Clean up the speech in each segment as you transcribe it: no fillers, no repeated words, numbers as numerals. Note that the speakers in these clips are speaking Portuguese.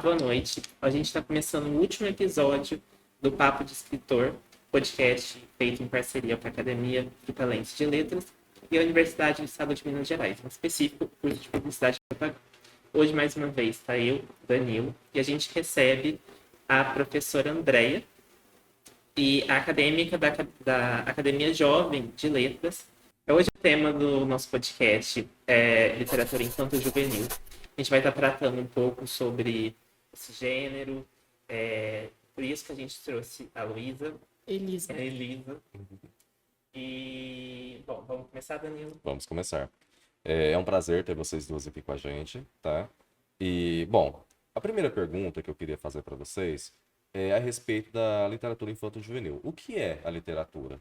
boa noite. A gente está começando o último episódio do Papo de Escritor, podcast feito em parceria com a Academia Frutalense de Letras e a Universidade do Estado de Minas Gerais, em específico, o curso de Publicidade e Propaganda. Hoje, mais uma vez, está eu, Danilo, e a gente recebe a professora Andréia e a acadêmica da Academia Jovem de Letras. Hoje o tema do nosso podcast é literatura infanto-juvenil. A gente vai estar tratando um pouco sobre esse gênero, por isso que a gente trouxe a Elisa. E, bom, vamos começar, Danilo? Vamos começar. É um prazer ter vocês duas aqui com a gente, tá? E, bom, a primeira pergunta que eu queria fazer para vocês é a respeito da literatura infanto-juvenil. O que é a literatura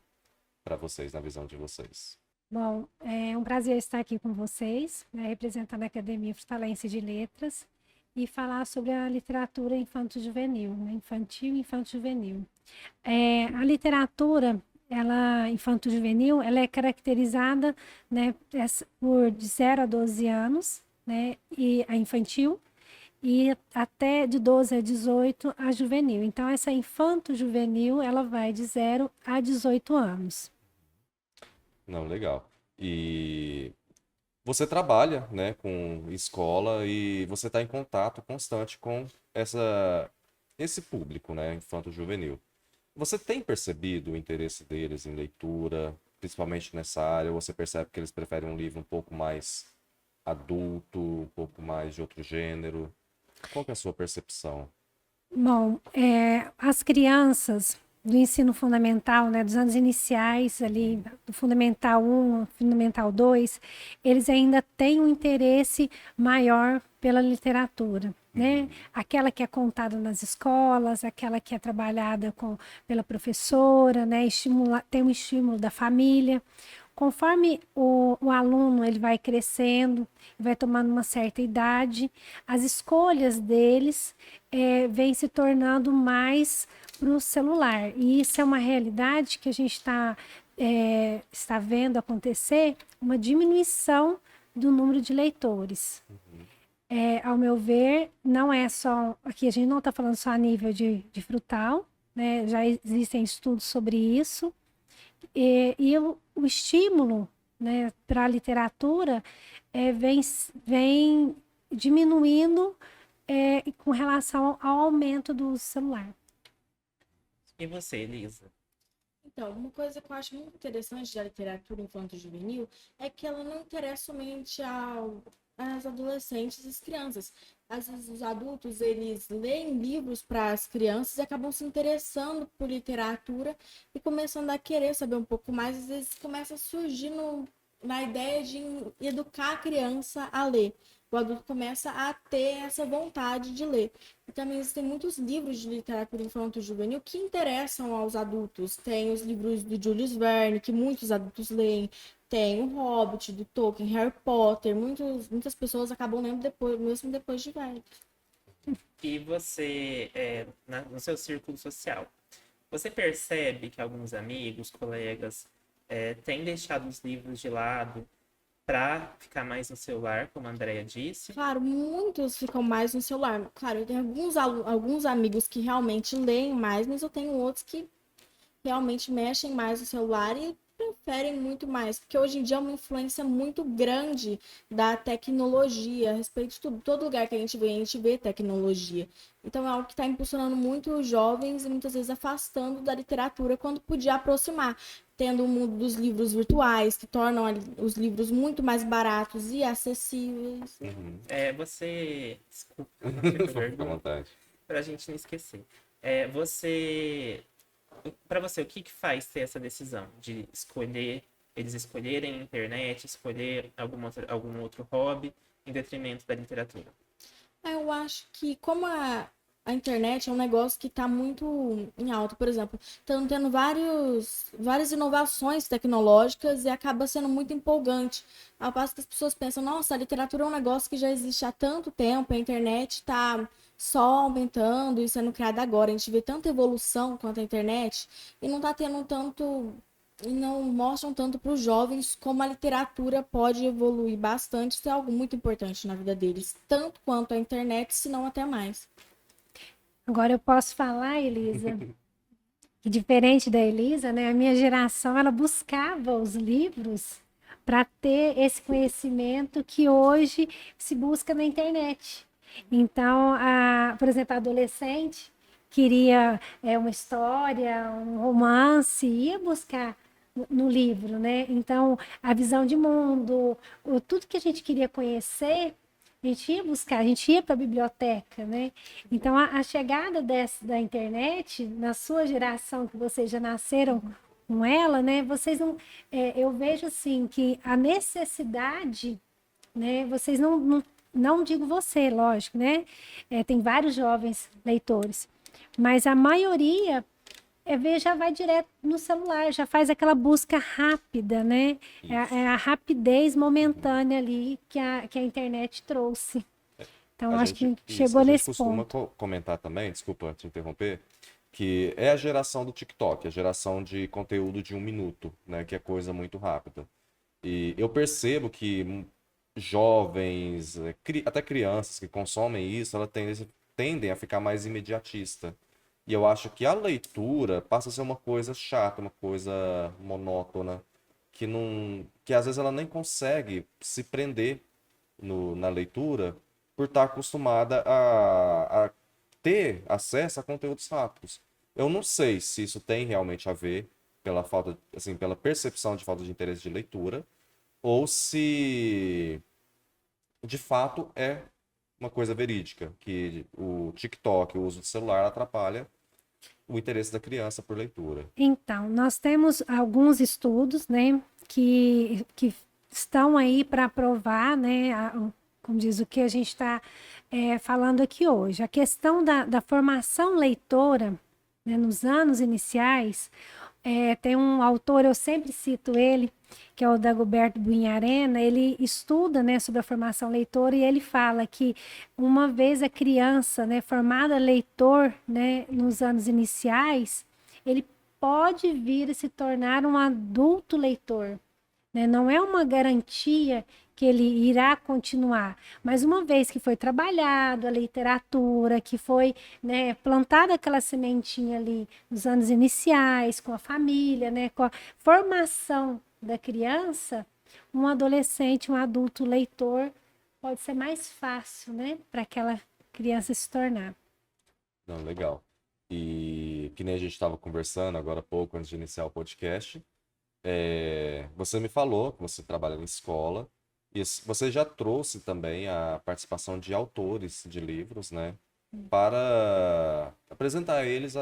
para vocês, na visão de vocês? Bom, é um prazer estar aqui com vocês, né, representando a Academia Frutalense de Letras e falar sobre a literatura infanto-juvenil, né, infantil e infanto-juvenil. A literatura, ela infanto-juvenil, ela é caracterizada, né, por de 0 a 12 anos, né, e a infantil, e até de 12 a 18 a juvenil. Então, essa infanto-juvenil, ela vai de 0 a 18 anos. Não, legal. E você trabalha, né, com escola e você está em contato constante com esse público, né, infanto-juvenil. Você tem percebido o interesse deles em leitura, principalmente nessa área, ou você percebe que eles preferem um livro um pouco mais adulto, um pouco mais de outro gênero? Qual que é a sua percepção? Bom, as crianças do ensino fundamental, né, dos anos iniciais ali, do Fundamental 1, Fundamental 2, eles ainda têm um interesse maior pela literatura, né? Aquela que é contada nas escolas, aquela que é trabalhada pela professora, né? Tem um estímulo da família. Conforme o aluno ele vai crescendo, vai tomando uma certa idade, as escolhas deles vêm se tornando mais para o celular. E isso é uma realidade que a gente está vendo acontecer, uma diminuição do número de leitores. Ao meu ver, não é só, aqui a gente não está falando só a nível de frutal, né? Já existem estudos sobre isso, e o estímulo, né, para a literatura vem diminuindo com relação ao aumento do celular. E você, Elisa? Então, uma coisa que eu acho muito interessante da literatura infanto-juvenil é que ela não interessa somente às adolescentes e às crianças. Às vezes os adultos, eles leem livros para as crianças e acabam se interessando por literatura e começando a querer saber um pouco mais. Às vezes começa a surgir na ideia de educar a criança a ler. O adulto começa a ter essa vontade de ler. E também existem muitos livros de literatura infanto-juvenil que interessam aos adultos. Tem os livros do Jules Verne, que muitos adultos leem. Tem o Hobbit, do Tolkien, Harry Potter. Muitas pessoas acabam lendo depois, mesmo depois de velho. E você, no seu círculo social, você percebe que alguns amigos, colegas, têm deixado os livros de lado para ficar mais no celular, como a Andrea disse? Claro, muitos ficam mais no celular. Claro, eu tenho alguns amigos que realmente leem mais, mas eu tenho outros que realmente mexem mais no celular e preferem muito mais, porque hoje em dia é uma influência muito grande da tecnologia a respeito de tudo. Todo lugar que a gente vê tecnologia. Então é algo que está impulsionando muito os jovens e muitas vezes afastando da literatura quando podia aproximar, tendo o mundo dos livros virtuais, que tornam os livros muito mais baratos e acessíveis. Desculpa, Fica à vontade. para a gente não esquecer. Para você, o que faz ter essa decisão de eles escolherem a internet, escolher algum outro hobby em detrimento da literatura? Eu acho que como a internet é um negócio que está muito em alta, por exemplo, estão tendo várias inovações tecnológicas e acaba sendo muito empolgante. Ao passo que as pessoas pensam, nossa, a literatura é um negócio que já existe há tanto tempo, a internet está só aumentando e sendo criada agora. A gente vê tanta evolução quanto a internet e não está tendo tanto e não mostram tanto para os jovens como a literatura pode evoluir bastante, isso é algo muito importante na vida deles, tanto quanto a internet, se não até mais. Agora eu posso falar, Elisa, que diferente da Elisa, né? A minha geração, ela buscava os livros para ter esse conhecimento que hoje se busca na internet. Então, por exemplo, a adolescente queria uma história, um romance, ia buscar no livro, né? Então, a visão de mundo, tudo que a gente queria conhecer, a gente ia buscar, a gente ia para a biblioteca, né? Então, a chegada da internet, na sua geração, que vocês já nasceram com ela, né? Vocês não, eu vejo assim que a necessidade, né? Vocês não digo você, lógico, né? Tem vários jovens leitores, mas a maioria já vai direto no celular, já faz aquela busca rápida, né? É a rapidez momentânea ali que a internet trouxe. Então, acho que chegou a gente nesse costuma ponto. comentar também, desculpa te interromper, que é a geração do TikTok, a geração de conteúdo de 1 minuto, né? Que é coisa muito rápida. E eu percebo que jovens, até crianças que consomem isso, elas tendem a ficar mais imediatista. E eu acho que a leitura passa a ser uma coisa chata, uma coisa monótona, que às vezes ela nem consegue se prender na leitura por estar acostumada a ter acesso a conteúdos rápidos. Eu não sei se isso tem realmente a ver pela falta, assim, pela percepção de falta de interesse de leitura, ou se de fato é uma coisa verídica, que o TikTok, o uso do celular atrapalha o interesse da criança por leitura. Então, nós temos alguns estudos, né, que estão aí para provar, né, como diz o que a gente está falando aqui hoje. A questão da formação leitora, né, nos anos iniciais, tem um autor, eu sempre cito ele, que é o Dagoberto Bunharena. Ele estuda, né, sobre a formação leitora, e ele fala que uma vez a criança, né, formada leitor, né, nos anos iniciais, ele pode vir a se tornar um adulto leitor, né? Não é uma garantia que ele irá continuar, mas uma vez que foi trabalhado a literatura, que foi, né, plantada aquela sementinha ali nos anos iniciais, com a família, né, com a formação da criança, um adolescente, um adulto leitor pode ser mais fácil, né, para aquela criança se tornar. Não, legal. E que nem a gente estava conversando agora há pouco, antes de iniciar o podcast, você me falou que você trabalha em escola e você já trouxe também a participação de autores de livros, né? Para apresentar eles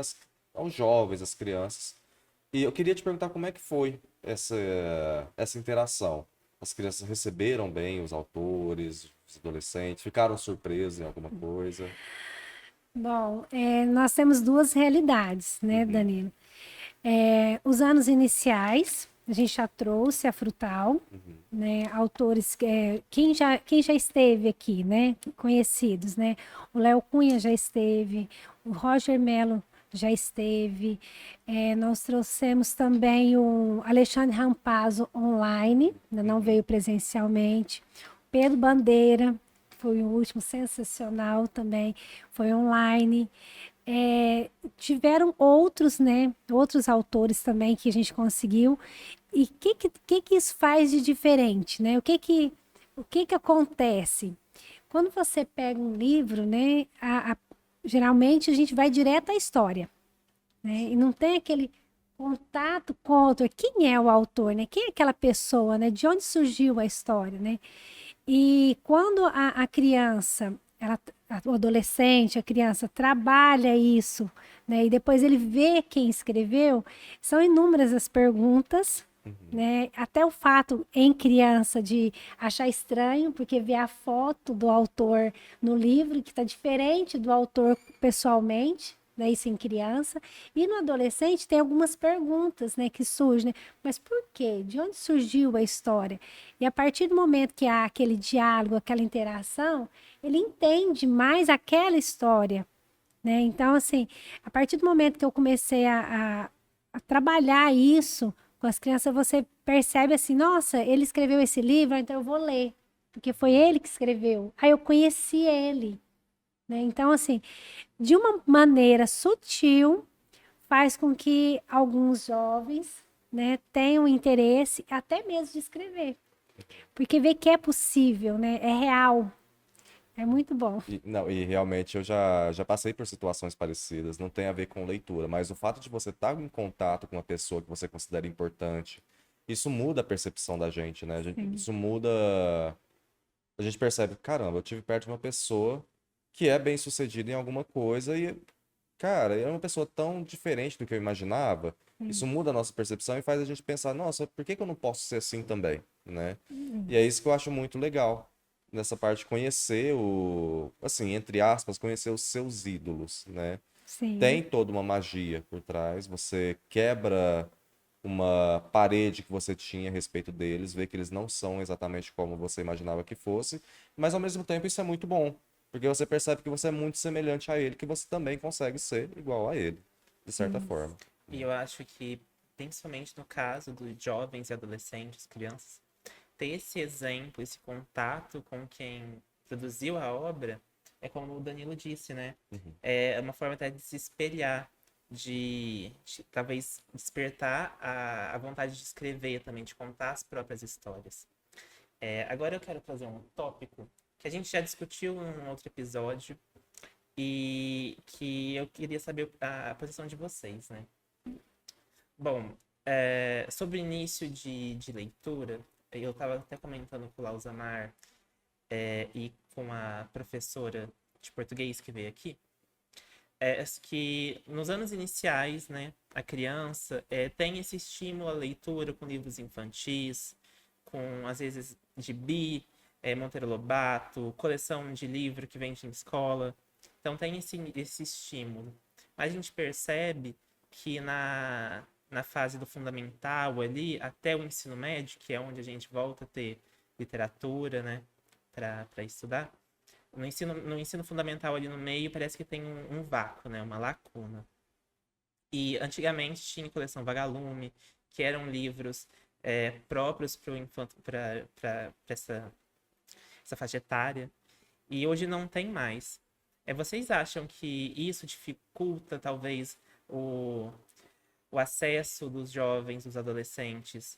aos jovens, às crianças. E eu queria te perguntar como é que foi essa interação. As crianças receberam bem os autores, os adolescentes, ficaram surpresos em alguma coisa? Bom, nós temos duas realidades, né, Danilo? Os anos iniciais, a gente já trouxe a Frutal, né, autores, quem já esteve aqui, né, conhecidos, né? O Léo Cunha já esteve, o Roger Mello já esteve, nós trouxemos também o Alexandre Rampazzo online, ainda não veio presencialmente, Pedro Bandeira, foi o último sensacional também, foi online. Tiveram outros, né, outros autores também que a gente conseguiu. E o que isso faz de diferente, né? O que acontece? Quando você pega um livro, né, geralmente a gente vai direto à história, né? E não tem aquele contato com o autor. Quem é o autor, né? Quem é aquela pessoa, né? De onde surgiu a história, né? E quando a criança, o adolescente, a criança trabalha isso, né, e depois ele vê quem escreveu, são inúmeras as perguntas, né, até o fato em criança de achar estranho, porque vê a foto do autor no livro, que está diferente do autor pessoalmente, né, isso em criança, e no adolescente tem algumas perguntas, né, que surgem, né? Mas por quê? De onde surgiu a história? E a partir do momento que há aquele diálogo, aquela interação, ele entende mais aquela história, né? Então, assim, a partir do momento que eu comecei a trabalhar isso com as crianças, você percebe assim, nossa, ele escreveu esse livro, então eu vou ler, porque foi ele que escreveu. Aí eu conheci ele. né? Então, assim, de uma maneira sutil, faz com que alguns jovens, né, tenham interesse até mesmo de escrever. Porque vê que é possível, né? É real. É muito bom. Não, e realmente eu já passei por situações parecidas, não tem a ver com leitura, mas o fato de você estar em contato com uma pessoa que você considera importante, isso muda a percepção da gente, né? Sim. Isso muda. A gente percebe, caramba, eu tive perto de uma pessoa que é bem sucedida em alguma coisa e, cara, é uma pessoa tão diferente do que eu imaginava. Isso muda a nossa percepção e faz a gente pensar, nossa, por que que eu não posso ser assim também, né? E é isso que eu acho muito legal nessa parte de conhecer assim, entre aspas, conhecer os seus ídolos, né? Sim. Tem toda uma magia por trás, você quebra uma parede que você tinha a respeito deles, vê que eles não são exatamente como você imaginava que fosse, mas ao mesmo tempo isso é muito bom, porque você percebe que você é muito semelhante a ele, que você também consegue ser igual a ele, de certa forma. E eu acho que, principalmente no caso dos jovens e adolescentes, crianças, ter esse exemplo, esse contato com quem produziu a obra, é como o Danilo disse, né? É uma forma até de se espelhar, de talvez despertar a vontade de escrever também, de contar as próprias histórias. Agora eu quero trazer um tópico que a gente já discutiu em um outro episódio e que eu queria saber a posição de vocês, né? Bom, sobre o início de leitura, eu estava até comentando com o Lausamar e com a professora de português que veio aqui, que nos anos iniciais, né, a criança tem esse estímulo à leitura com livros infantis, com, às vezes, gibi, Monteiro Lobato, coleção de livro que vende na escola. Então tem esse estímulo. Mas a gente percebe que na fase do fundamental ali, até o ensino médio, que é onde a gente volta a ter literatura, né, para estudar, no ensino fundamental ali no meio parece que tem um vácuo, né, uma lacuna. E antigamente tinha coleção Vagalume, que eram livros próprios para essa faixa etária. E hoje não tem mais. Vocês acham que isso dificulta, talvez, o acesso dos jovens, dos adolescentes,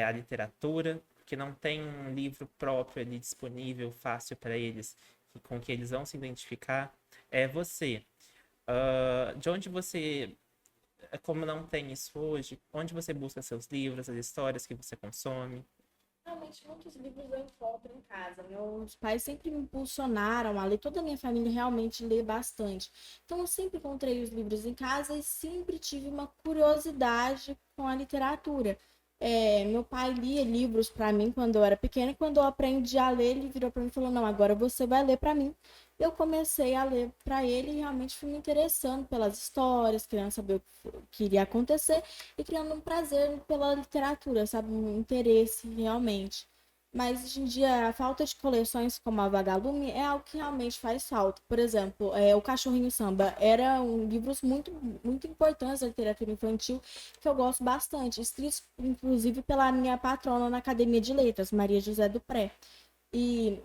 à literatura, que não tem um livro próprio ali disponível, fácil para eles, com que eles vão se identificar? De onde você, como não tem isso hoje, onde você busca seus livros, as histórias que você consome? Realmente, muitos livros eu encontro em casa. Meus pais sempre me impulsionaram a ler. Toda a minha família realmente lê bastante. Então, eu sempre encontrei os livros em casa e sempre tive uma curiosidade com a literatura. Meu pai lia livros para mim quando eu era pequena e quando eu aprendi a ler, ele virou para mim e falou: Não, agora você vai ler para mim. Eu comecei a ler para ele e realmente fui me interessando pelas histórias, querendo saber o que iria acontecer e criando um prazer pela literatura, sabe? Um interesse realmente. Mas hoje em dia a falta de coleções como a Vagalume é algo que realmente faz falta. Por exemplo, o Cachorrinho Samba livros muito, muito importantes da literatura infantil que eu gosto bastante, escritos inclusive pela minha patrona na Academia de Letras, Maria José do Pré.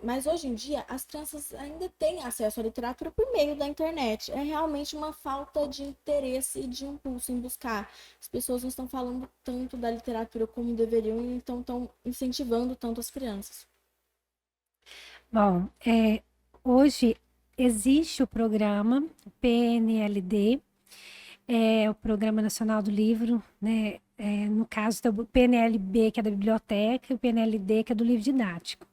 Mas hoje em dia as crianças ainda têm acesso à literatura por meio da internet. É realmente uma falta de interesse e de impulso em buscar. As pessoas não estão falando tanto da literatura como deveriam e então estão incentivando tanto as crianças. Bom, hoje existe o programa PNLD, o Programa Nacional do Livro, né? No caso do PNLB, que é da biblioteca, e o PNLD, que é do livro didático.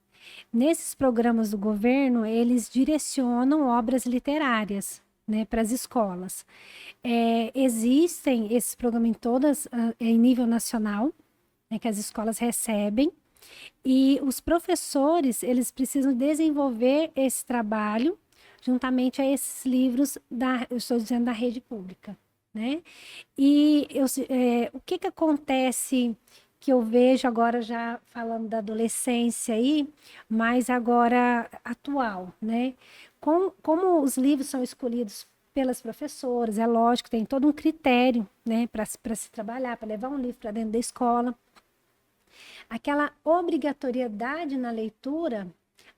Nesses programas do governo, eles direcionam obras literárias, né, para as escolas. Existem esses programas em nível nacional, né, que as escolas recebem, e os professores, eles precisam desenvolver esse trabalho juntamente a esses livros eu estou dizendo da rede pública, né? E o que acontece que eu vejo agora já falando da adolescência aí, mas agora atual, né? Como os livros são escolhidos pelas professoras, é lógico, tem todo um critério, né, para se trabalhar, para levar um livro para dentro da escola. Aquela obrigatoriedade na leitura,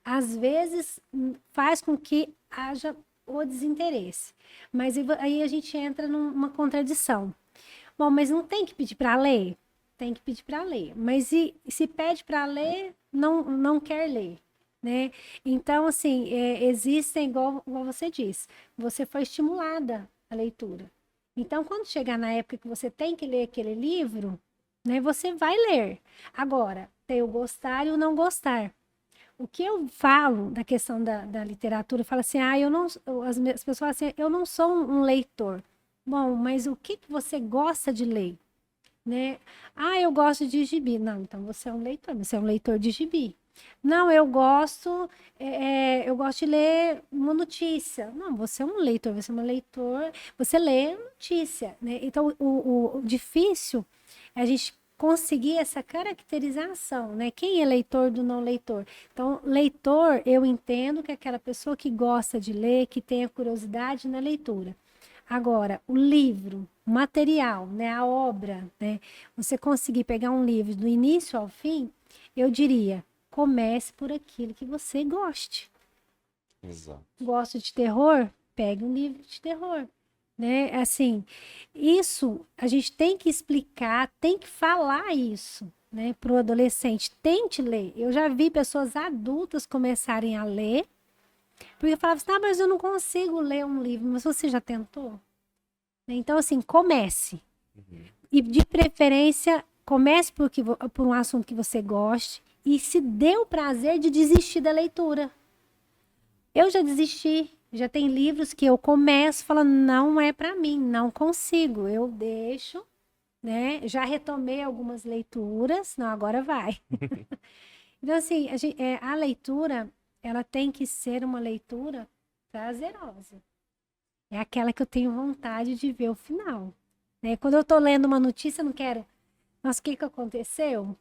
às vezes, faz com que haja o desinteresse. Mas aí a gente entra numa contradição. Bom, mas não tem que pedir para ler? Tem que pedir para ler. Mas e se pede para ler, não quer ler, né? Então, assim, existem, igual você disse, você foi estimulada a leitura. Então, quando chegar na época que você tem que ler aquele livro, né, você vai ler. Agora, tem o gostar e o não gostar. O que eu falo da questão da literatura, eu falo assim, eu não, as pessoas falam assim, eu não sou um leitor. Bom, mas o que você gosta de ler? Né? Eu gosto de gibi. Não, então você é um leitor de gibi. Não, eu gosto de ler uma notícia. Não, você é um leitor, você é um leitor, você lê notícia, né? Então, o difícil é a gente conseguir essa caracterização, né? Quem é leitor do não leitor? Então, leitor, eu entendo que é aquela pessoa que gosta de ler, que tem a curiosidade na leitura. Agora, o livro, o material, né, a obra, né, você conseguir pegar um livro do início ao fim, eu diria, comece por aquilo que você goste. Exato. Gosta de terror? Pegue um livro de terror. Né? Assim, isso a gente tem que explicar, tem que falar isso, né, para o adolescente. Tente ler. Eu já vi pessoas adultas começarem a ler, porque falavam assim, mas eu não consigo ler um livro. Mas você já tentou? Então, assim, comece. E, de preferência, comece por um assunto que você goste e se dê o prazer de desistir da leitura. Eu já desisti. Já tem livros que eu começo falando, não é para mim, não consigo. Eu deixo, né? Já retomei algumas leituras, não, agora vai. Então, assim, a leitura, ela tem que ser uma leitura prazerosa. É aquela que eu tenho vontade de ver o final. Né? Quando eu estou lendo uma notícia, eu não quero. Mas o que aconteceu?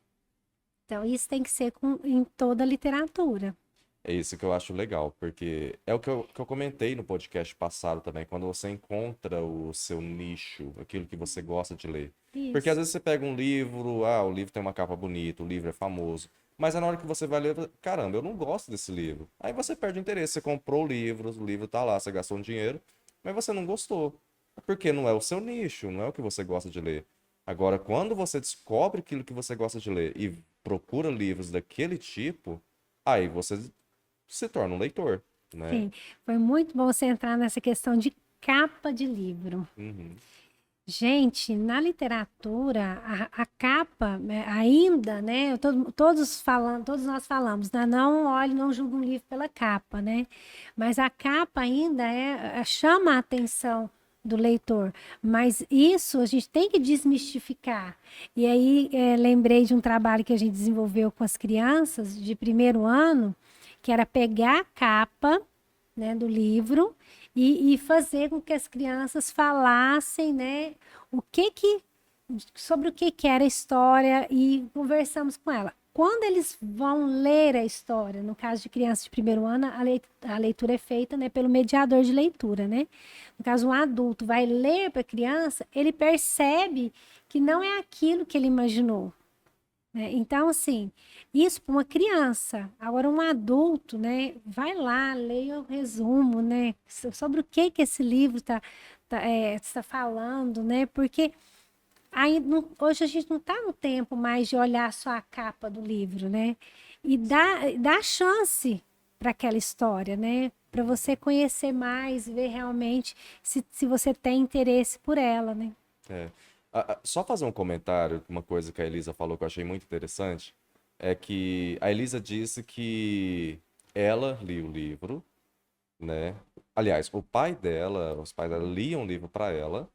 Então, isso tem que ser em toda a literatura. É isso que eu acho legal, porque é o que eu comentei no podcast passado também, quando você encontra o seu nicho, aquilo que você gosta de ler. Isso. Porque às vezes você pega um livro, o livro tem uma capa bonita, o livro é famoso, mas é na hora que você vai ler, caramba, eu não gosto desse livro. Aí você perde o interesse, você comprou o livro tá lá, você gastou um dinheiro, mas você não gostou. Porque não é o seu nicho, não é o que você gosta de ler. Agora, quando você descobre aquilo que você gosta de ler e procura livros daquele tipo, aí você se torna um leitor, né? Sim, foi muito bom você entrar nessa questão de capa de livro. Uhum. Gente, na literatura, a capa, né, ainda, né? Todos nós falamos, né, não olhe, não julgue um livro pela capa, né? Mas a capa ainda chama a atenção do leitor. Mas isso a gente tem que desmistificar. E aí lembrei de um trabalho que a gente desenvolveu com as crianças de primeiro ano, que era pegar a capa, né, do livro e fazer com que as crianças falassem, né, sobre o que era a história e conversamos com ela. Quando eles vão ler a história, no caso de crianças de primeiro ano, a leitura é feita, né, pelo mediador de leitura, né? No caso, um adulto vai ler para a criança, ele percebe que não é aquilo que ele imaginou. Né? Então, assim, isso para uma criança. Agora, um adulto, né, vai lá, leia o resumo, né, sobre o que esse livro está falando, né, porque hoje a gente não está no tempo mais de olhar só a capa do livro, né, e dá chance para aquela história, né, para você conhecer mais, ver realmente se você tem interesse por ela, né. Só fazer um comentário, uma coisa que a Elisa falou que eu achei muito interessante, é que a Elisa disse que ela lia o livro, né? Aliás, os pais dela liam o livro para ela,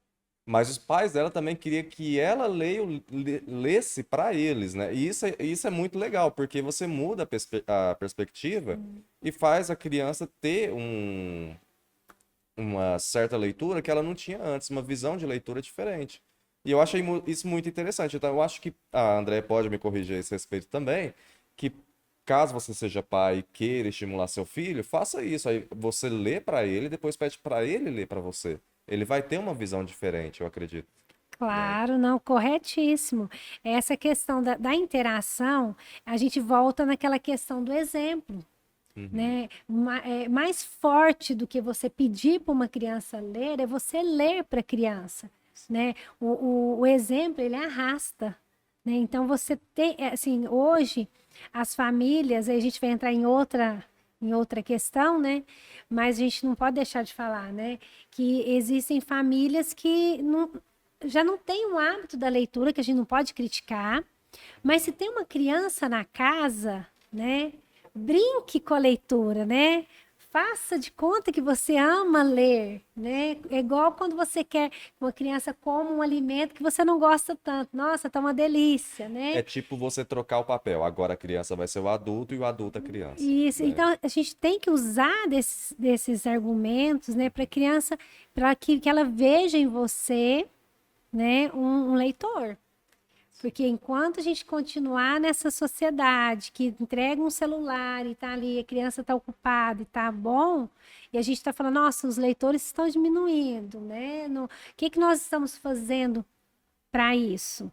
mas os pais dela também queriam que ela lesse para eles, né? E isso é muito legal, porque você muda a perspectiva e faz a criança ter uma certa leitura que ela não tinha antes, uma visão de leitura diferente. E eu achei isso muito interessante. Então, eu acho que a André pode me corrigir a esse respeito também, que caso você seja pai e queira estimular seu filho, faça isso. Aí você lê para ele, depois pede para ele ler para você. Ele vai ter uma visão diferente, eu acredito. Claro, não, corretíssimo. Essa questão da interação, a gente volta naquela questão do exemplo. né? Mais forte do que você pedir para uma criança ler é você ler para a criança, né? O exemplo, ele arrasta, né? Então, você tem, assim, hoje, as famílias, aí a gente vai entrar em outra questão, né? Mas a gente não pode deixar de falar, né? Que existem famílias que já não têm o hábito da leitura, que a gente não pode criticar, mas se tem uma criança na casa, né? Brinque com a leitura, né? Faça de conta que você ama ler, né? É igual quando você quer que uma criança coma um alimento que você não gosta tanto. Nossa, tá uma delícia, né? É tipo você trocar o papel. Agora a criança vai ser o adulto e o adulto a criança. Isso. Né? Então, a gente tem que usar desses argumentos, né, para a criança, para que ela veja em você, né, um leitor. Porque enquanto a gente continuar nessa sociedade que entrega um celular e tá ali, a criança está ocupada e tá bom, e a gente está falando, nossa, os leitores estão diminuindo, né? O que nós estamos fazendo para isso?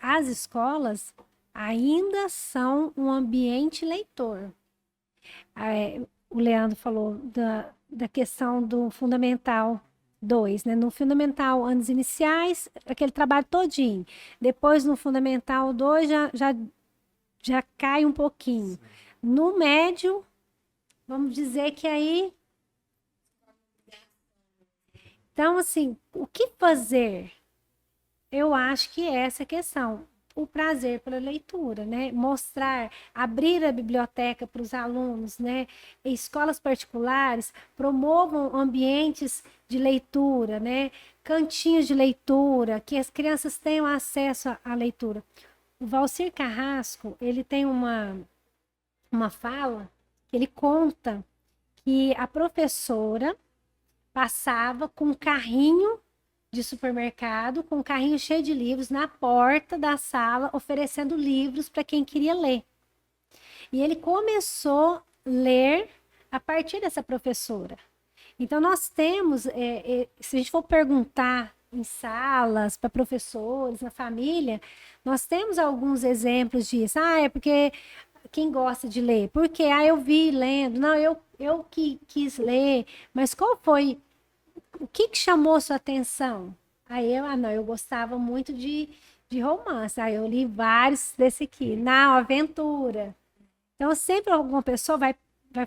As escolas ainda são um ambiente leitor. O Leandro falou da questão do Fundamental 2, né? No Fundamental, anos iniciais, aquele trabalho todinho. Depois, no Fundamental 2, já cai um pouquinho. No médio, vamos dizer que aí... Então, assim, o que fazer? Eu acho que é essa questão. O prazer pela leitura, né? Mostrar, abrir a biblioteca para os alunos, né? Escolas particulares promovam ambientes de leitura, né? Cantinhos de leitura, que as crianças tenham acesso à leitura. O Valcir Carrasco, ele tem uma fala que ele conta que a professora passava com um carrinho de supermercado, com um carrinho cheio de livros na porta da sala, oferecendo livros para quem queria ler. E ele começou a ler a partir dessa professora. Então, nós temos, se a gente for perguntar em salas, para professores, na família, nós temos alguns exemplos disso. É porque quem gosta de ler? Porque, eu vi lendo. Não, eu que quis ler. Mas qual foi... O que chamou sua atenção? Aí eu gostava muito de romance. Aí eu li vários desse aqui. Não, aventura. Então, sempre alguma pessoa vai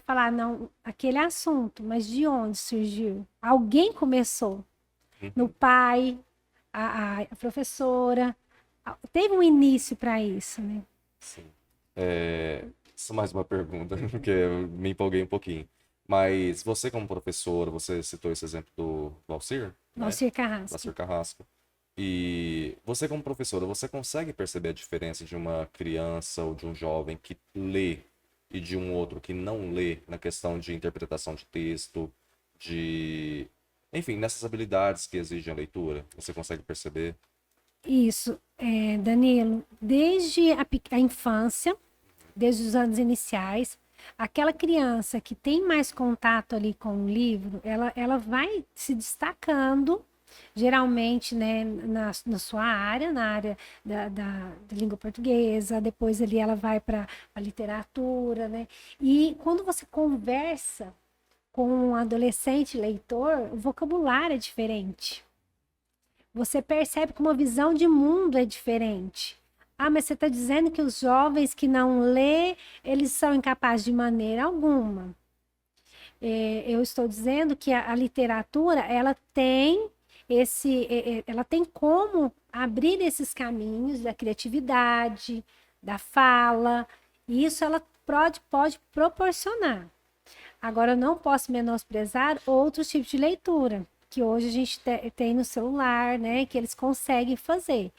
falar, não, aquele assunto, mas de onde surgiu? Alguém começou. No pai, a professora. Teve um início para isso, né? Sim. Só mais uma pergunta, porque eu me empolguei um pouquinho. Mas você, como professora, você citou esse exemplo do Valcir, né? Valcir Carrasco. Valcir Carrasco. E você, como professora, você consegue perceber a diferença de uma criança ou de um jovem que lê e de um outro que não lê na questão de interpretação de texto, enfim, nessas habilidades que exigem a leitura? Você consegue perceber? Isso, Danilo, desde a infância, desde os anos iniciais, aquela criança que tem mais contato ali com o livro, ela vai se destacando, geralmente, né, na sua área, na área da língua portuguesa, depois ali ela vai para a literatura, né? E quando você conversa com um adolescente leitor, o vocabulário é diferente. Você percebe que uma visão de mundo é diferente. Mas você está dizendo que os jovens que não lê, eles são incapazes de maneira alguma. Eu estou dizendo que a literatura, ela tem ela tem como abrir esses caminhos da criatividade, da fala, e isso ela pode proporcionar. Agora, eu não posso menosprezar outros tipos de leitura, que hoje a gente tem no celular, né, que eles conseguem fazer.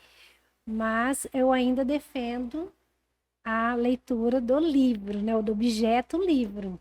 Mas eu ainda defendo a leitura do livro, né? Ou do objeto livro.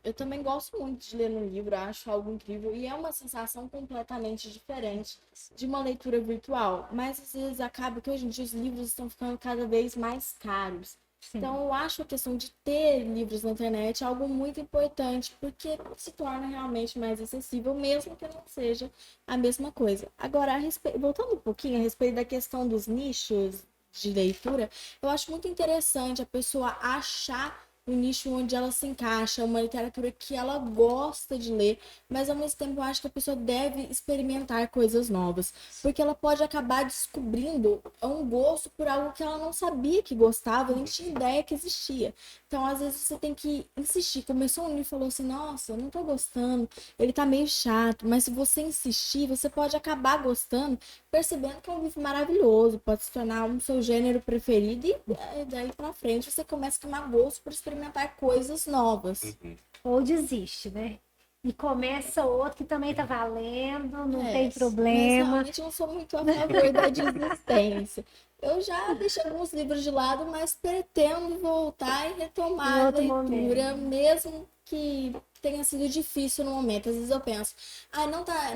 Eu também gosto muito de ler no livro, acho algo incrível. E é uma sensação completamente diferente de uma leitura virtual. Mas às vezes acaba que hoje em dia os livros estão ficando cada vez mais caros. Sim. Então eu acho a questão de ter livros na internet algo muito importante, porque se torna realmente mais acessível, mesmo que não seja a mesma coisa. Agora, voltando um pouquinho a respeito da questão dos nichos de leitura, eu acho muito interessante a pessoa achar um nicho onde ela se encaixa, uma literatura que ela gosta de ler, mas ao mesmo tempo eu acho que a pessoa deve experimentar coisas novas, porque ela pode acabar descobrindo um gosto por algo que ela não sabia que gostava, nem tinha ideia que existia. Então, às vezes, você tem que insistir. Começou um livro e falou assim, nossa, eu não tô gostando, ele tá meio chato, mas se você insistir, você pode acabar gostando, percebendo que é um livro maravilhoso, pode se tornar um seu gênero preferido e daí pra frente você começa a tomar gosto por experimentar coisas novas. Uhum. Ou desiste, né? E começa outro que também tá valendo, não tem Mas problema. realmente eu não sou muito a favor da desistência. Eu já deixei alguns livros de lado, mas pretendo voltar e Em retomar a outro leitura, momento. mesmo que tenha sido difícil no momento. Às vezes eu penso,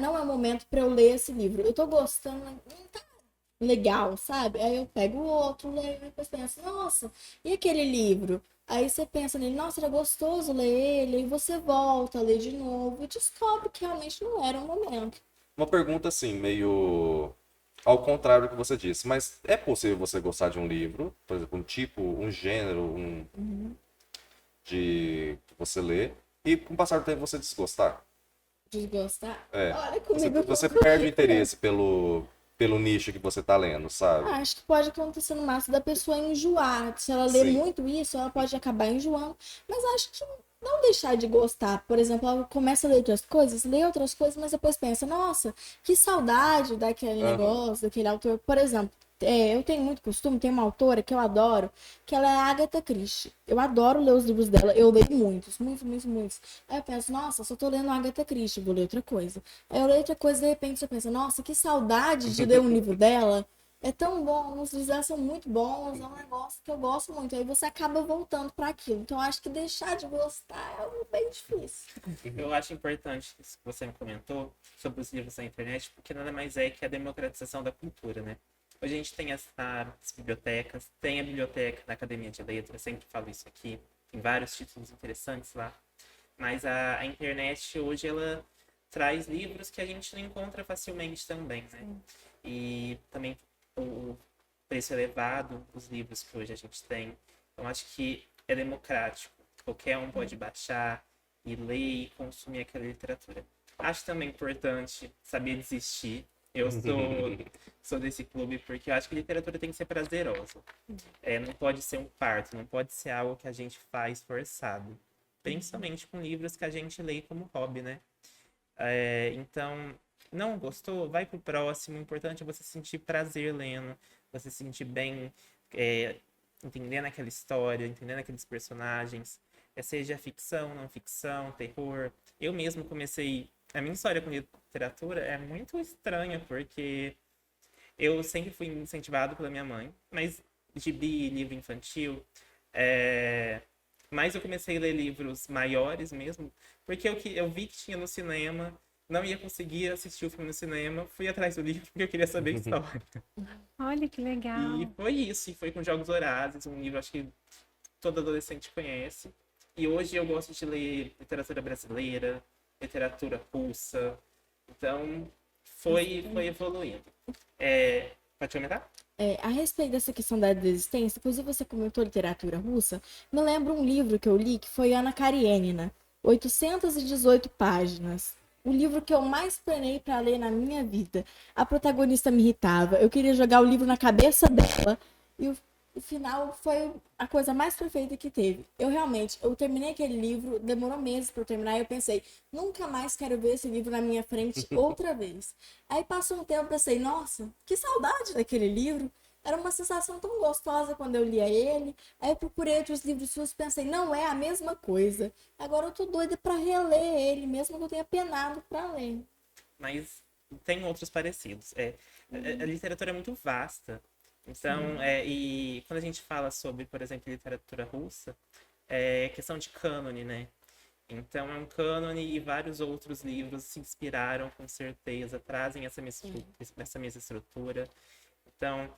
não é o momento para eu ler esse livro. Eu tô gostando, mas não tá legal, sabe? Aí eu pego o outro, leio e depois penso, nossa, e aquele livro? Aí você pensa nele, nossa, era gostoso ler ele, e você volta a ler de novo e descobre que realmente não era o momento. Uma pergunta assim, meio ao contrário do que você disse, mas é possível você gostar de um livro, por exemplo, um tipo, um gênero, de que você lê, e com o passar do tempo você desgostar? Desgostar? É. Olha, Você, comigo você nunca perde o aconteceu. interesse pelo nicho que você tá lendo, sabe? Acho que pode acontecer no máximo da pessoa enjoar. Se ela lê Sim. muito isso, ela pode acabar enjoando. Mas acho que não deixar de gostar. Por exemplo, ela começa a ler outras coisas, mas depois pensa, nossa, que saudade daquele Aham. negócio, daquele autor. Por exemplo, eu tenho muito costume, tem uma autora que eu adoro, que ela é a Agatha Christie. Eu adoro ler os livros dela, eu leio muitos, muitos, muitos, muitos. Aí eu penso, nossa, só tô lendo a Agatha Christie, vou ler outra coisa. Aí eu leio outra coisa, de repente você pensa, nossa, que saudade de ler um livro dela. É tão bom, os livros dela são muito bons, é um negócio que eu gosto muito. Aí você acaba voltando para aquilo. Então eu acho que deixar de gostar é algo bem difícil. Eu acho importante isso que você me comentou sobre os livros na internet, porque nada mais é que a democratização da cultura, né? Hoje a gente tem as bibliotecas, tem a biblioteca da Academia de Letras, eu sempre falo isso aqui, tem vários títulos interessantes lá, mas a internet hoje ela traz livros que a gente não encontra facilmente também, né? E também o preço elevado dos livros que hoje a gente tem. Então acho que é democrático. Qualquer um pode baixar e ler e consumir aquela literatura. Acho também importante saber desistir. Eu sou desse clube porque eu acho que literatura tem que ser prazerosa. Não pode ser um parto, não pode ser algo que a gente faz forçado. Principalmente com livros que a gente lê como hobby, né? Então, não gostou? Vai pro próximo. O importante é você sentir prazer lendo, você se sentir bem entendendo aquela história, entendendo aqueles personagens, seja ficção, não ficção, terror. Eu mesmo comecei. A minha história com literatura é muito estranha, porque eu sempre fui incentivado pela minha mãe, mas gibi, livro infantil, é... mas eu comecei a ler livros maiores mesmo, porque eu vi que tinha no cinema, não ia conseguir assistir o filme no cinema, fui atrás do livro porque eu queria saber a história. Olha que legal. E foi isso, e foi com Jogos Vorazes, um livro acho que todo adolescente conhece. E hoje eu gosto de ler literatura brasileira, literatura russa, então foi evoluindo. Pode comentar? A respeito dessa questão da desistência, inclusive você comentou literatura russa, me lembra um livro que eu li que foi Ana Karenina, 818 páginas. O livro que eu mais penei para ler na minha vida. A protagonista me irritava, eu queria jogar o livro na cabeça dela e o final foi a coisa mais perfeita que teve. Eu terminei aquele livro, demorou meses para eu terminar e eu pensei, nunca mais quero ver esse livro na minha frente outra vez. Aí passou um tempo e pensei, nossa, que saudade daquele livro. Era uma sensação tão gostosa quando eu lia ele. Aí eu procurei outros livros suas e pensei, não é a mesma coisa. Agora eu tô doida para reler ele, mesmo que eu tenha penado para ler. Mas tem outros parecidos. A literatura é muito vasta. Então, e quando a gente fala sobre, por exemplo, literatura russa, é questão de cânone, né? Então, é um cânone e vários outros livros se inspiraram, com certeza, trazem essa mesma estrutura. Então,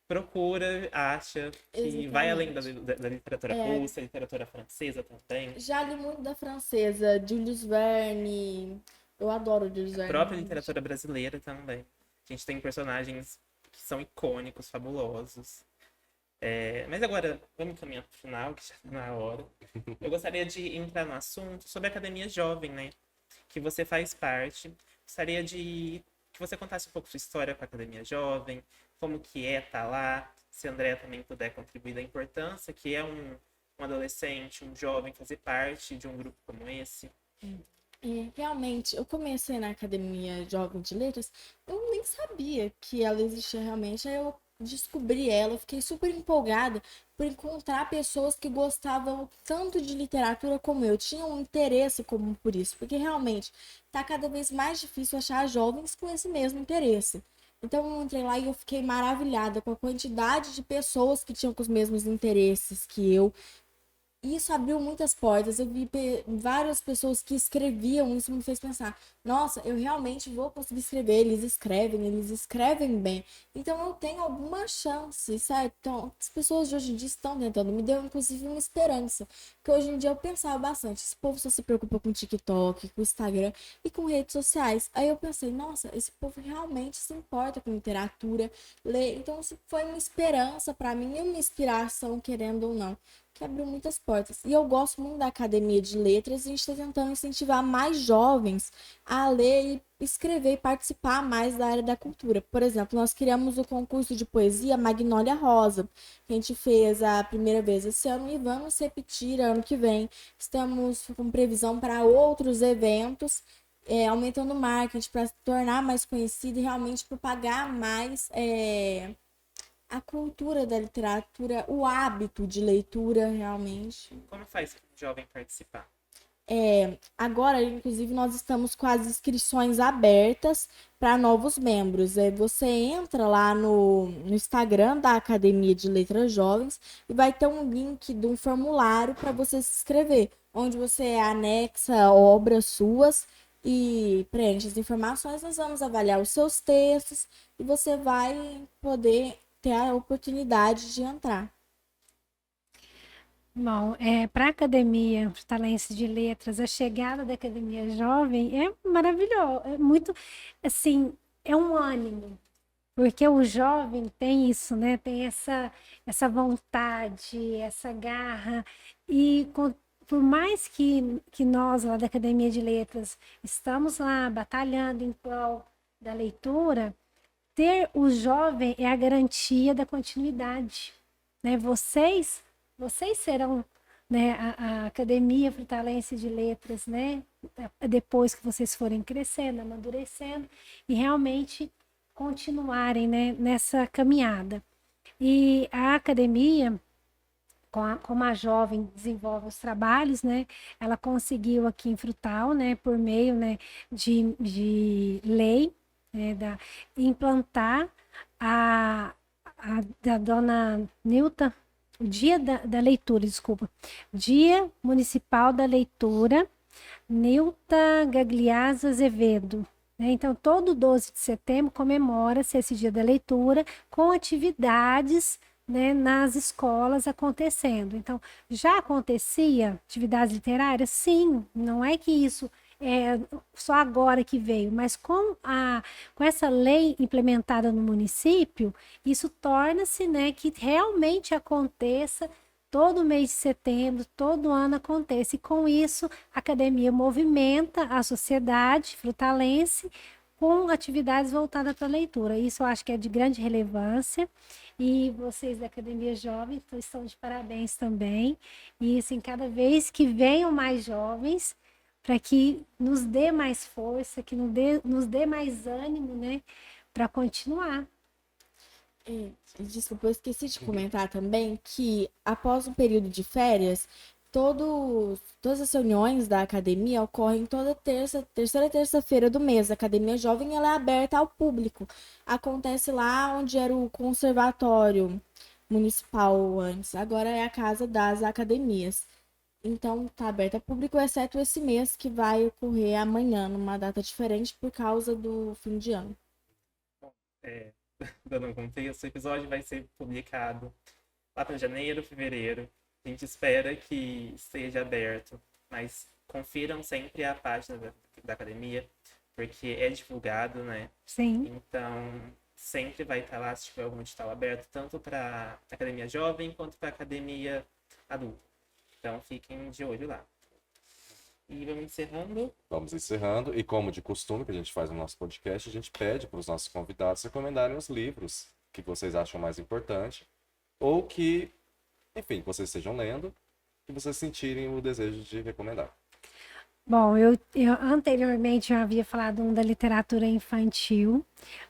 procura, acha, que vai além Exatamente. da literatura russa, literatura francesa também. Já li muito da francesa, Jules Verne. Eu adoro Jules A Verne. própria Realmente. literatura brasileira também. A gente tem personagens que são icônicos, fabulosos. Mas agora, vamos caminhar para o final, que já está na hora. Eu gostaria de entrar no assunto sobre a Academia Jovem, né? Que você faz parte. Gostaria de que você contasse um pouco sua história com a Academia Jovem, como que é estar lá, se a Andrea também puder contribuir da importância que é um adolescente, um jovem fazer parte de um grupo como esse. Realmente, eu comecei na Academia Jovem de Letras, eu nem sabia que ela existia realmente, aí eu descobri ela, eu fiquei super empolgada por encontrar pessoas que gostavam tanto de literatura como eu, tinham um interesse comum por isso, porque realmente tá cada vez mais difícil achar jovens com esse mesmo interesse. Então eu entrei lá e eu fiquei maravilhada com a quantidade de pessoas que tinham com os mesmos interesses que eu. E isso abriu muitas portas. Eu vi várias pessoas que escreviam, isso me fez pensar: nossa, eu realmente vou conseguir escrever. Eles escrevem bem. Então eu tenho alguma chance, certo? Então, as pessoas de hoje em dia estão tentando. Me deu inclusive uma esperança. Porque hoje em dia eu pensava bastante: esse povo só se preocupa com TikTok, com Instagram e com redes sociais. Aí eu pensei: nossa, esse povo realmente se importa com literatura, lê. Então isso foi uma esperança para mim e uma inspiração, querendo ou não, que abriu muitas portas. E eu gosto muito da Academia de Letras e a gente está tentando incentivar mais jovens a ler e escrever e participar mais da área da cultura. Por exemplo, nós criamos o concurso de poesia Magnólia Rosa, que a gente fez a primeira vez esse ano e vamos repetir ano que vem. Estamos com previsão para outros eventos, aumentando o marketing para tornar mais conhecido e realmente propagar mais a cultura da literatura, o hábito de leitura, realmente. Como faz para um jovem participar? Agora, inclusive, nós estamos com as inscrições abertas para novos membros. Você entra lá no Instagram da Academia de Letras Jovens e vai ter um link de um formulário para você se inscrever, onde você anexa obras suas e preenche as informações. Nós vamos avaliar os seus textos e você vai poder ter a oportunidade de entrar. Bom, para a Academia Portalense de Letras, a chegada da Academia Jovem é maravilhoso, é muito, assim, é um ânimo, porque o jovem tem isso, né? Tem essa vontade, essa garra, e por mais que nós lá da Academia de Letras estamos lá batalhando em prol da leitura, ter o jovem é a garantia da continuidade, né? Vocês serão, né, a Academia Frutalense de Letras, né, depois que vocês forem crescendo, amadurecendo e realmente continuarem, né, nessa caminhada. E a academia, como a jovem desenvolve os trabalhos, né, ela conseguiu aqui em Frutal, né, por meio, né, de lei, né, implantar da dona Nilta, o dia da leitura, desculpa, Dia Municipal da Leitura, Nilta Gagliasso Azevedo. Né? Então, todo 12 de setembro comemora-se esse dia da leitura com atividades, né, nas escolas acontecendo. Então, já acontecia atividades literárias? Sim, não é que isso é só agora que veio, mas com essa lei implementada no município, isso torna-se, né, que realmente aconteça todo mês de setembro, todo ano acontece. E com isso, a academia movimenta a sociedade frutalense com atividades voltadas para a leitura. Isso eu acho que é de grande relevância. E vocês da Academia Jovem estão de parabéns também. E assim, cada vez que venham mais jovens, para que nos dê mais força, que nos dê mais ânimo, né, para continuar. Desculpa, eu esqueci de comentar também que após um período de férias, todas as reuniões da academia ocorrem toda terceira terça-feira do mês. A Academia Jovem ela é aberta ao público. Acontece lá onde era o conservatório municipal antes, agora é a Casa das Academias. Então tá aberta ao público, exceto esse mês que vai ocorrer amanhã, numa data diferente por causa do fim de ano. Dando um contexto, o episódio vai ser publicado lá para janeiro, fevereiro. A gente espera que esteja aberto, mas confiram sempre a página da academia, porque é divulgado, né? Sim. Então, sempre vai estar lá se tiver algum edital aberto, tanto para academia jovem quanto para academia adulta. Então fiquem de olho lá. E vamos encerrando. Vamos encerrando. E como de costume que a gente faz no nosso podcast, a gente pede para os nossos convidados recomendarem os livros que vocês acham mais importante ou que, enfim, vocês estejam lendo e vocês sentirem o desejo de recomendar. Bom, eu anteriormente eu havia falado um da literatura infantil,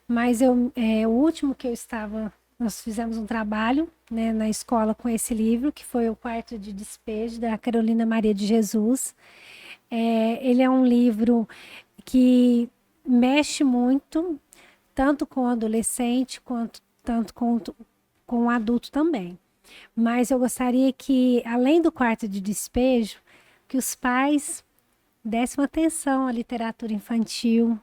mas o último que eu estava, nós fizemos um trabalho, né, na escola com esse livro, que foi O Quarto de Despejo, da Carolina Maria de Jesus. Ele é um livro que mexe muito, tanto com o adolescente, tanto com o adulto também. Mas eu gostaria que, além do Quarto de Despejo, que os pais dessem atenção à literatura infantil,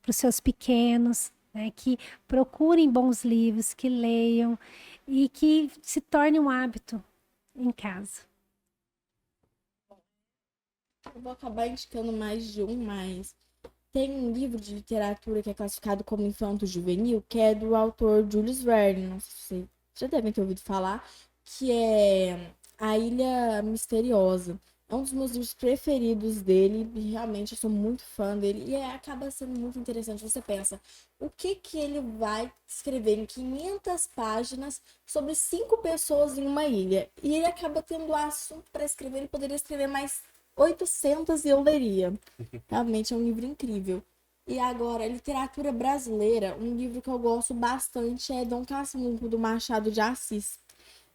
para os seus pequenos, né, que procurem bons livros, que leiam e que se torne um hábito em casa. Eu vou acabar indicando mais de um, mas tem um livro de literatura que é classificado como infanto-juvenil, que é do autor Julius Verne, não sei se vocês já devem ter ouvido falar, que é A Ilha Misteriosa. É um dos meus livros preferidos dele, e realmente eu sou muito fã dele, e acaba sendo muito interessante. Você pensa, o que ele vai escrever em 500 páginas sobre 5 pessoas em uma ilha? E ele acaba tendo assunto para escrever, ele poderia escrever mais 800 e eu leria. Realmente é um livro incrível. E agora, literatura brasileira, um livro que eu gosto bastante é Dom Casmurro, do Machado de Assis.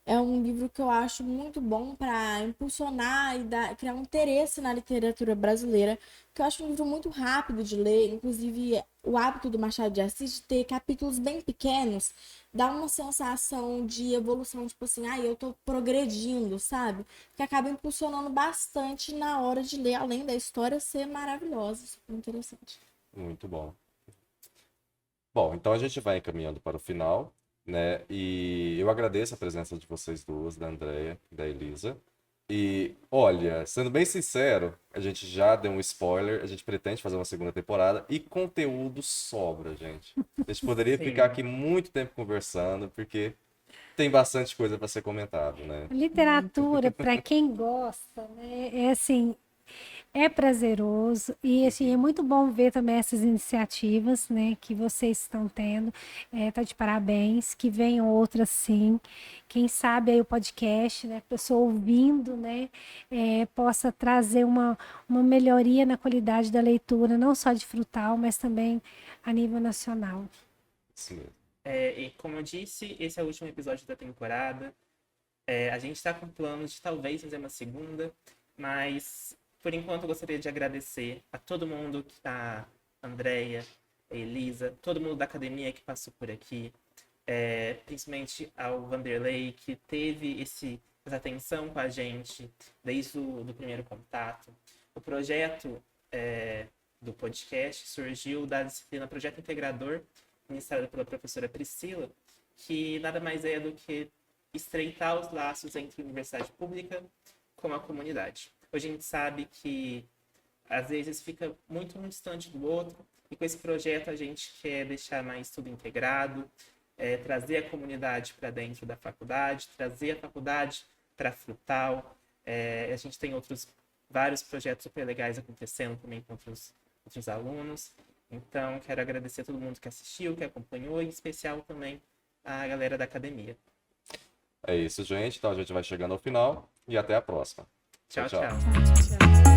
É um livro que eu acho muito bom para impulsionar e criar um interesse na literatura brasileira, que eu acho um livro muito rápido de ler. Inclusive, o hábito do Machado de Assis de ter capítulos bem pequenos dá uma sensação de evolução, tipo assim, eu tô progredindo, sabe? Que acaba impulsionando bastante na hora de ler, além da história ser maravilhosa, super interessante. Muito bom. Bom, então a gente vai encaminhando para o final, né? E eu agradeço a presença de vocês duas, da Andrea e da Elisa. E, olha, sendo bem sincero, a gente já deu um spoiler, a gente pretende fazer uma segunda temporada e conteúdo sobra, gente. A gente poderia Sim. ficar aqui muito tempo conversando, porque tem bastante coisa para ser comentado, né? Literatura, para quem gosta, né, é assim, é prazeroso e assim, é muito bom ver também essas iniciativas, né, que vocês estão tendo. Tá de parabéns, que venham outras sim. Quem sabe aí o podcast, né, a pessoa ouvindo, né, possa trazer uma melhoria na qualidade da leitura, não só de Frutal, mas também a nível nacional. Isso mesmo. E como eu disse, esse é o último episódio da temporada. A gente está com planos de talvez fazer uma segunda, mas por enquanto eu gostaria de agradecer a todo mundo que tá, a Andrea, a Elisa, todo mundo da academia que passou por aqui, principalmente ao Vanderlei, que teve essa atenção com a gente desde o do primeiro contato. O projeto do podcast surgiu da disciplina Projeto Integrador, ministrada pela professora Priscila, que nada mais é do que estreitar os laços entre a universidade pública com a comunidade. Hoje a gente sabe que às vezes fica muito um distante do outro, e com esse projeto a gente quer deixar mais tudo integrado, trazer a comunidade para dentro da faculdade, trazer a faculdade para a Frutal. A gente tem vários projetos super legais acontecendo também com outros alunos. Então, quero agradecer a todo mundo que assistiu, que acompanhou, e em especial também a galera da academia. É isso, gente. Então a gente vai chegando ao final e até a próxima. Tchau, Tchau, tchau. tchau. Tchau.